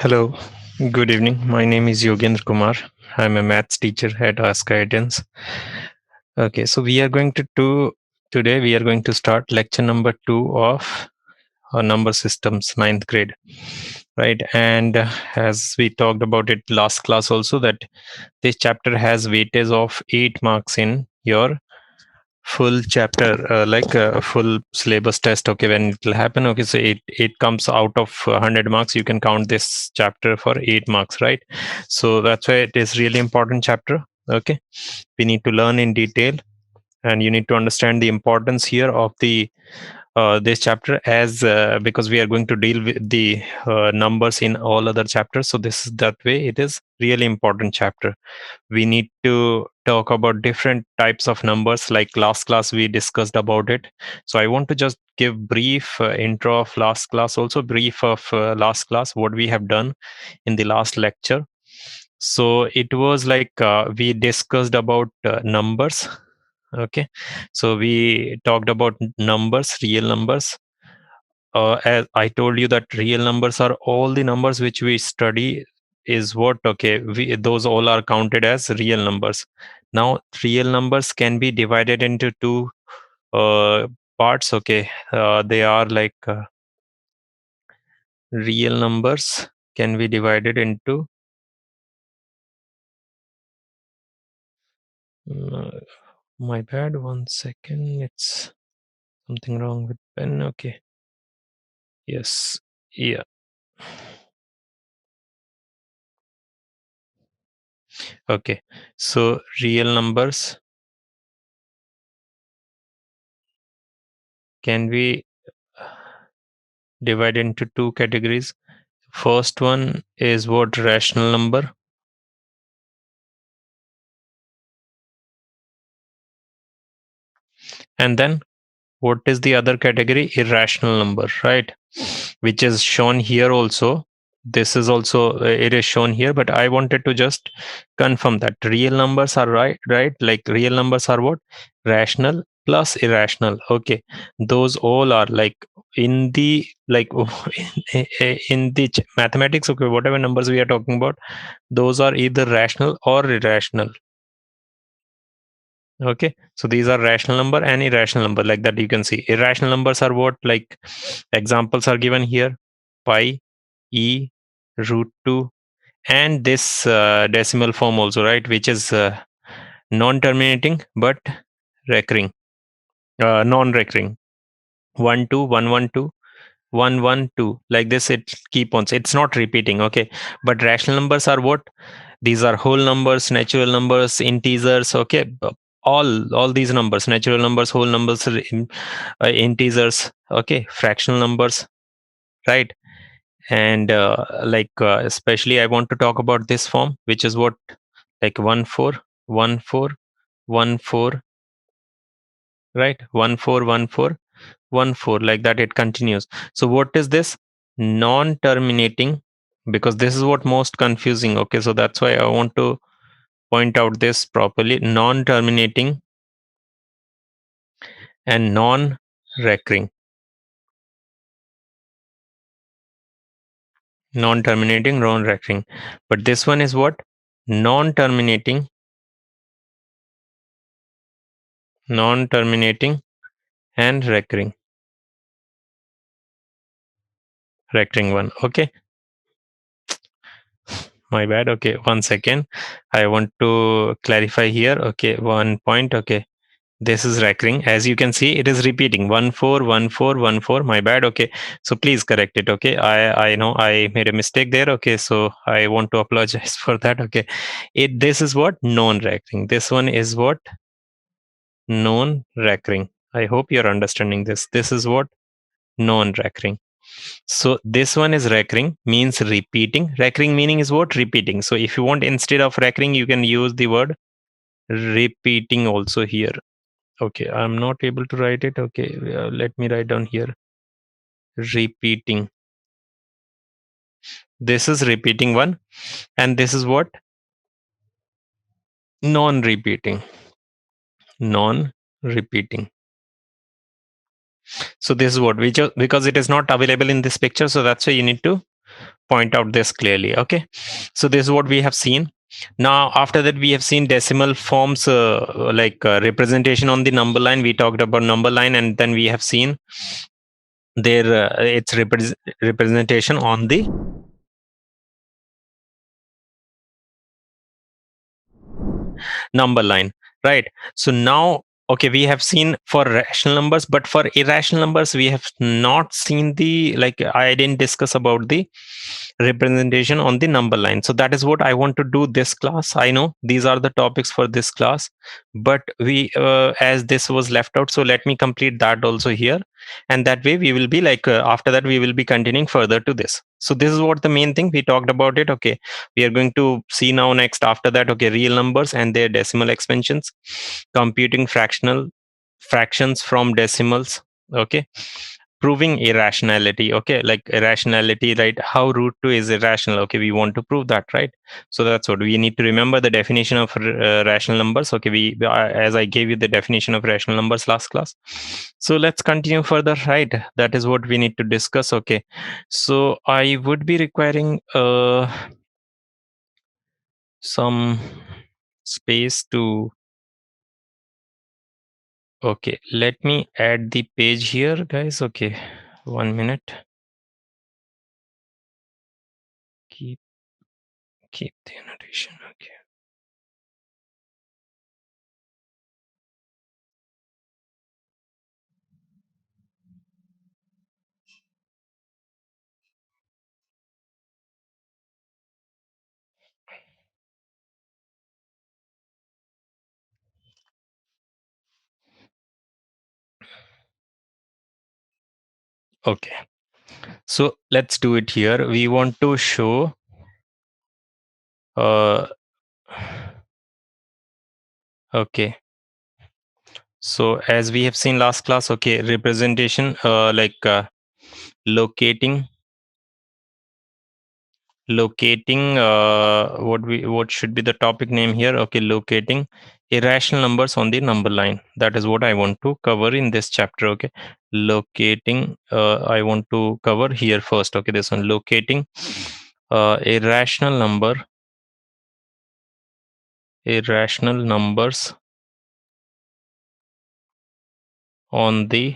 Hello, good evening. My name is Yogendra Kumar. I'm a maths teacher at askIITians. Okay, so we are going to do today. We are going to start lecture number 2 of number systems, ninth grade, right? And as we talked about it last class, also that this chapter has weightage of 8 marks in your full chapter, like a full syllabus test. Okay, when it will happen, okay, so it comes out of 100 marks, you can count this chapter for 8 marks, right? So that's why it is really important chapter. Okay, we need to learn in detail, and you need to understand the importance here of the this chapter, as because we are going to deal with the numbers in all other chapters. So this is that way it is really important chapter. We need to talk about different types of numbers, like last class we discussed about it. So I want to just give brief intro of last class, also brief of last class, what we have done in the last lecture. So it was like we discussed about numbers. Okay, so we talked about numbers, real numbers. As I told you that real numbers are all the numbers which we study is what, okay, those all are counted as real numbers. Now real numbers can be divided into two uh, parts. Okay, they are like real numbers can be divided into uh, my bad, 1 second, it's something wrong with pen. Okay, yes, yeah. Okay, so real numbers can be divided into two categories. First one is what, rational number, and then what is the other category? Irrational number, right? Which is shown here also. This is also it is shown here, but I wanted to just confirm that real numbers are right? Like real numbers are what? Rational plus irrational. Okay, those all are like in the like in the mathematics. Okay, whatever numbers we are talking about, those are either rational or irrational. Okay, so these are rational number and irrational number, like that you can see. Irrational numbers are what, like examples are given here: pi, e, root 2, and this decimal form also, right, which is non-terminating but recurring, non-recurring. 1 2 1 1 2 1 1 2, like this it keep on, it's not repeating. Okay, but rational numbers are what? These are whole numbers, natural numbers, integers. Okay, all these numbers, natural numbers, whole numbers, integers. Okay, fractional numbers, right? And especially I want to talk about this form, which is what, like 1 4 1 4 1 4, right? 1 4 1 4 1 4, like that it continues. So what is this? Non-terminating, because this is what most confusing. Okay, so that's why I want to point out this properly: non-terminating and non-recurring. Non-terminating, non-recurring. But this one is what? Non-terminating, non-terminating and recurring one. Okay, my bad. Okay, 1 second, I want to clarify here. Okay, one point. Okay, this is recurring. As you can see, it is repeating 1 4 1 4 1 4. My bad. Okay, so please correct it. Okay, I know I made a mistake there. Okay, so I want to apologize for that. Okay, this is what? Non-recurring. This one is what? Non-recurring. I hope you're understanding this. This is what? Non-recurring. So this one is recurring, means repeating. Recurring meaning is what? Repeating. So if you want, instead of recurring, you can use the word repeating also here. Okay, I'm not able to write it. Okay, let me write down here. Repeating. This is repeating one, and this is what? Non-repeating. Non-repeating. So this is what, because it is not available in this picture, so that's why you need to point out this clearly. Okay, so this is what we have seen. Now after that we have seen decimal forms, representation on the number line. We talked about number line, and then we have seen their its representation on the number line, right? So now, okay, we have seen for rational numbers, but for irrational numbers we have not seen the, like, I didn't discuss about the representation on the number line. So that is what I want to do this class. I know these are the topics for this class, but we as this was left out, so let me complete that also here, and that way we will be like after that we will be continuing further to this. So this is what the main thing we talked about it. Okay, we are going to see now next after that, okay, real numbers and their decimal expansions, computing fractions from decimals, okay, proving irrationality, okay, like irrationality, right? How root 2 is irrational, okay, we want to prove that, right? So that's what we need to remember, the definition of rational numbers. Okay, we as I gave you the definition of rational numbers last class. So let's continue further, right? That is what we need to discuss. Okay, so I would be requiring some space to, okay, let me add the page here, guys. Okay, 1 minute. Keep the annotation. Okay, okay, so let's do it here. We want to show okay, so as we have seen last class, okay, representation, locating what should be the topic name here? Okay, locating irrational numbers on the number line. That is what I want to cover in this chapter. Okay, locating, I want to cover here first. Okay, this one, locating irrational numbers on the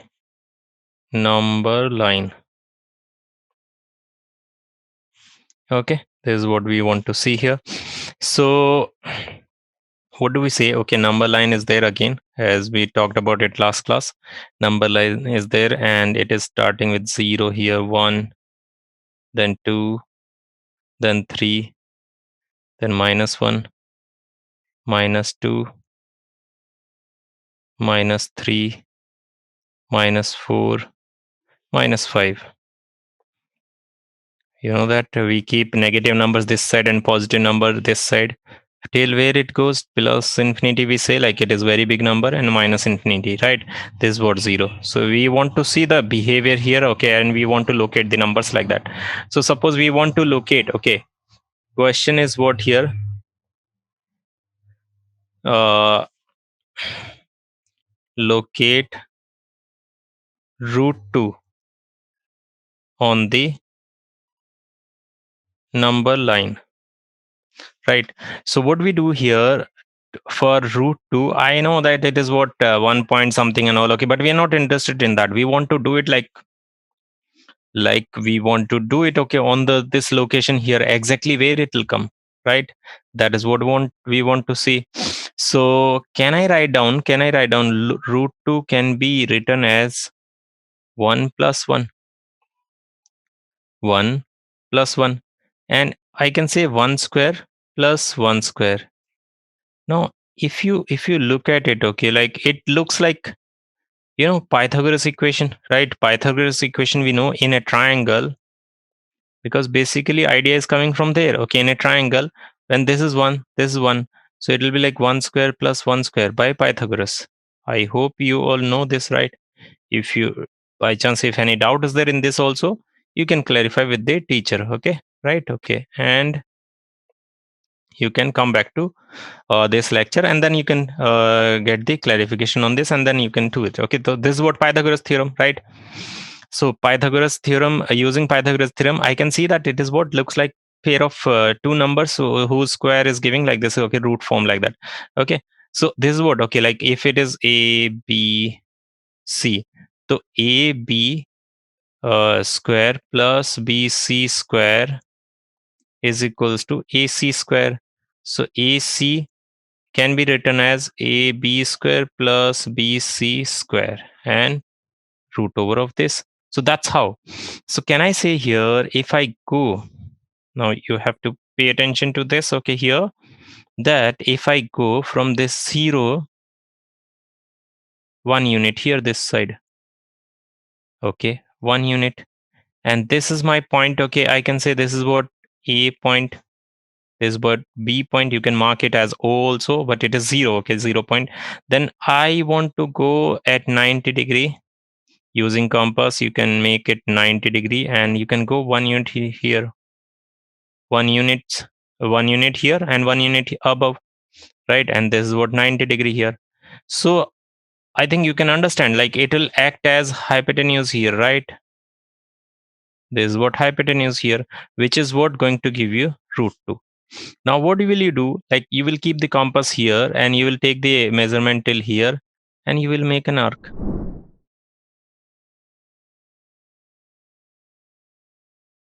number line. Okay, this is what we want to see here. So what do we say? Okay, number line is there again, as we talked about it last class. Number line is there, and it is starting with 0 here, 1, then 2, then 3, then -1, -2, -3, -4, -5. You know that we keep negative numbers this side and positive number this side. Till where it goes, plus infinity, we say like it is very big number, and minus infinity, right? This is what 0. So we want to see the behavior here, okay, and we want to locate the numbers like that. So suppose we want to locate, okay, question is what here? Locate root 2 on the number line, right? So what we do here for root 2, I know that it is what 1 point something and all, okay, but we are not interested in that. We want to do it like we want to do it, okay, on the this location here, exactly where it will come, right? That is what we want to see. So can I write down root 2 can be written as 1 plus 1, 1 plus 1, and I can say 1 square plus 1 square. Now if you look at it, okay, like it looks like, you know, Pythagoras equation, right? Pythagoras equation, we know in a triangle, because basically idea is coming from there. Okay, in a triangle, when this is 1, this is 1, so it will be like 1 square plus 1 square by Pythagoras. I hope you all know this, right? If you by chance, if any doubt is there in this also, you can clarify with the teacher, okay, right? Okay, and you can come back to this lecture, and then you can get the clarification on this, and then you can do it. Okay, so this is what Pythagoras theorem, right? So Pythagoras theorem, using Pythagoras theorem, I can see that it is what looks like pair of two numbers whose square is giving like this. Okay, root form like that. Okay, so this is what, okay, like if it is a b c, so a b square plus b c square is equals to ac square. So ac can be written as ab square plus bc square and root over of this. So that's how. So can I say here, if I go, now you have to pay attention to this, okay, here, that if I go from this 0 1 unit here, this side, okay, 1 unit, and this is my point, okay, I can say this is what a point, this is what b point, you can mark it as o also, but it is 0, okay, 0 point. Then I want to go at 90 degree. Using compass, you can make it 90 degree, and you can go 1 unit here, 1 unit here, and 1 unit above, right? And this is what 90 degree here. So I think you can understand, like it will act as hypotenuse here, right? This is what hypotenuse here, which is what going to give you root 2. Now what will you do? Like you will keep the compass here, and you will take the measurement till here, and you will make an arc.